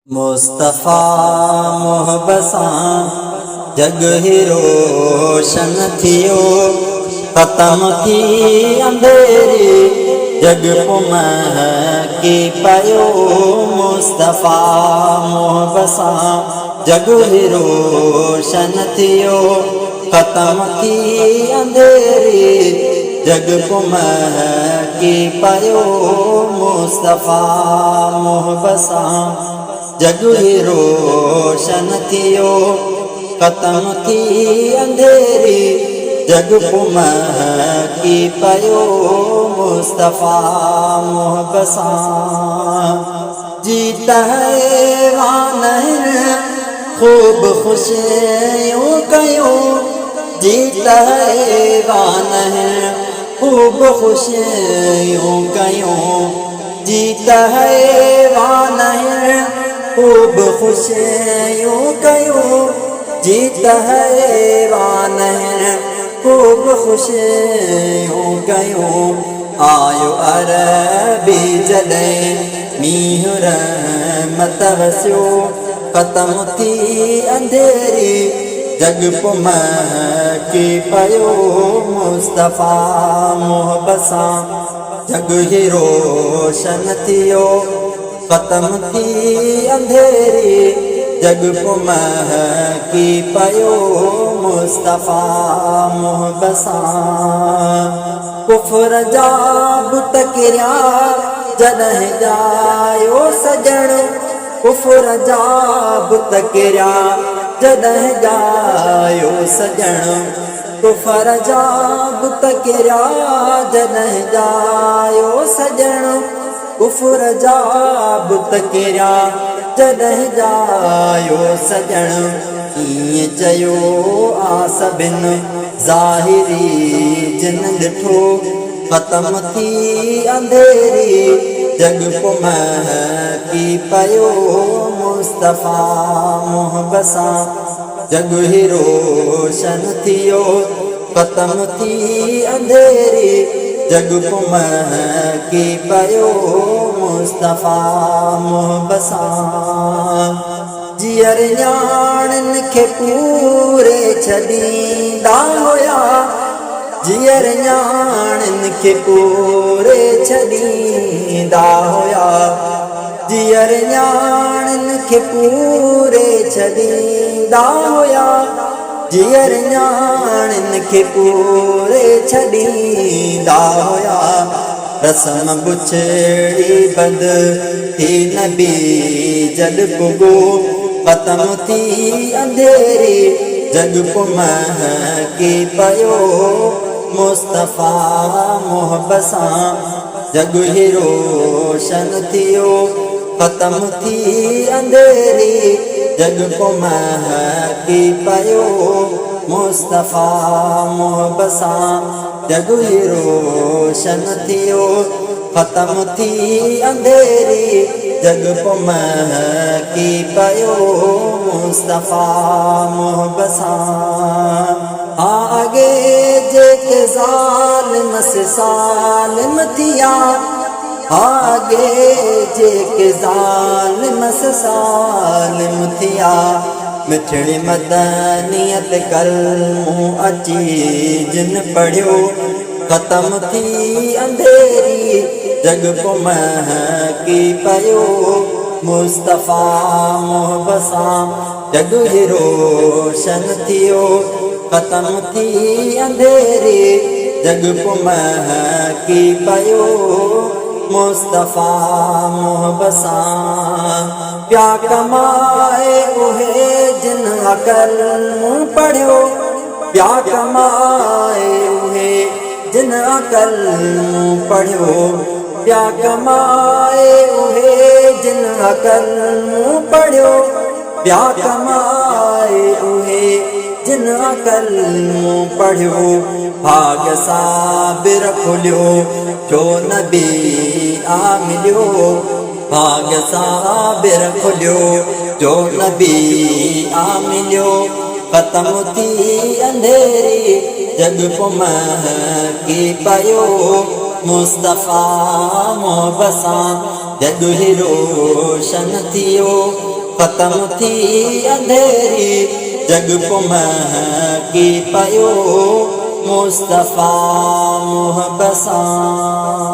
मुस्तफ़ा मोहबसां जग ही रोशन थियो, ख़त्म थी अंधेरी जग महकी पयो। मुस्तफ़ा मोहबसां जग ही रोशन थियो, ख़त्म थी अंधेरी जग महकी पयो। मुस्तफ़ा मोहबसां जग ही रोशन थियो, ख़त्म थी अंधेरी जग महकी पयो। मुस्तफ़ा मोहबसां जीता है वानर खूब खुशियों कयो, जीता है वानर खूब खुशियों कयो, जीता है वानर खूब खुशियों कयो, जीता है वानर खूब खुशियों कयो। आयो अरबी जले मींहुं रहमत वसियो, ख़त्म थी अंधेरी जग महकी पयो। मुस्तफ़ा मोहबसां जग ही रोशन थियो, ख़त्म थी अंधेरी जग महकी पयो। मुस्तफ़ा मोहबसां कुफ्र जा बुत किरिया जॾहिं ॼायो सजण, कुफ्र जा बुत किरिया जॾहिं ॼायो सजण, कुफ्र जा बुत किरिया जॾहिं ॼायो सजण, कुफ्र जा बुत किरिया जॾहिं ॼायो सजण। ईअं चयो आ सभिनि ज़ाहिरी जिन ॾिठो, ख़त्म थी अंधेरी जग महकी पयो। मुस्तफ़ा मोहबसां जग ही रोशन थियो, ख़त्म थी अंधेरी जग महकी पयो। मुस्तफ़ा मोहबसां जियर न्याणिन खे पूरे छॾींदा हुया, जियर न्याणिन खे पूरे छॾींदा हुया, जियर न्याणिन खे पूरे छॾींदा हुया, जियर न्याणिन खे पूरे छॾींदा हुया। रस्म बुछड़ी बद थी नबी जल पुगो, ख़त्म थी अंधेरी जग महकी पयो। मुस्तफ़ा मोहबसां जग ही रोशन थियो, ख़त्म थी अंधेरी जग महकी पयो। मुस्तफ़ा मोहबसां जग ही रोशन थियो, ख़त्म थी अंधेरी जग महकी पयो। मुस्तफ़ा मोहबसां आगे जेके ज़ालिम से ज़ालिम थिया, आगे जेके ज़ालिम से ज़ालिम थिया, मिठड़ी मदनियत कलमो अची जिन पढ़ियो, ख़त्म थी अंधेरी जग महकी पयो। मुस्तफ़ा मोहबसां जग ही रोशन थियो, ख़त्म थी अंधेरी जग महकी पयो। मुस्तफ़ा मोहबसां प्या कमाए उहे जिन अकल मूं पढ़ियो, प्या कमाए उहे जिन अकल मूं पढ़ियो, प्या कमाए उहे जिन अकल मूं पढ़ियो, प्या कमाए उहे जिन अकल मूं पढ़ियो। भाग्य साबिर खुलियो जो नबी आ मिलियो, भाग्य साबिर खुलियो जो नबी आ मिलियो। ख़त्म थी अंधेरी जग महकी पयो। मुस्तफ़ा मोहबसां जग ही रोशन थियो ख़त्म थी अंधेरी जग को महकी पयो मुस्तफ़ा मुहब्बत सां।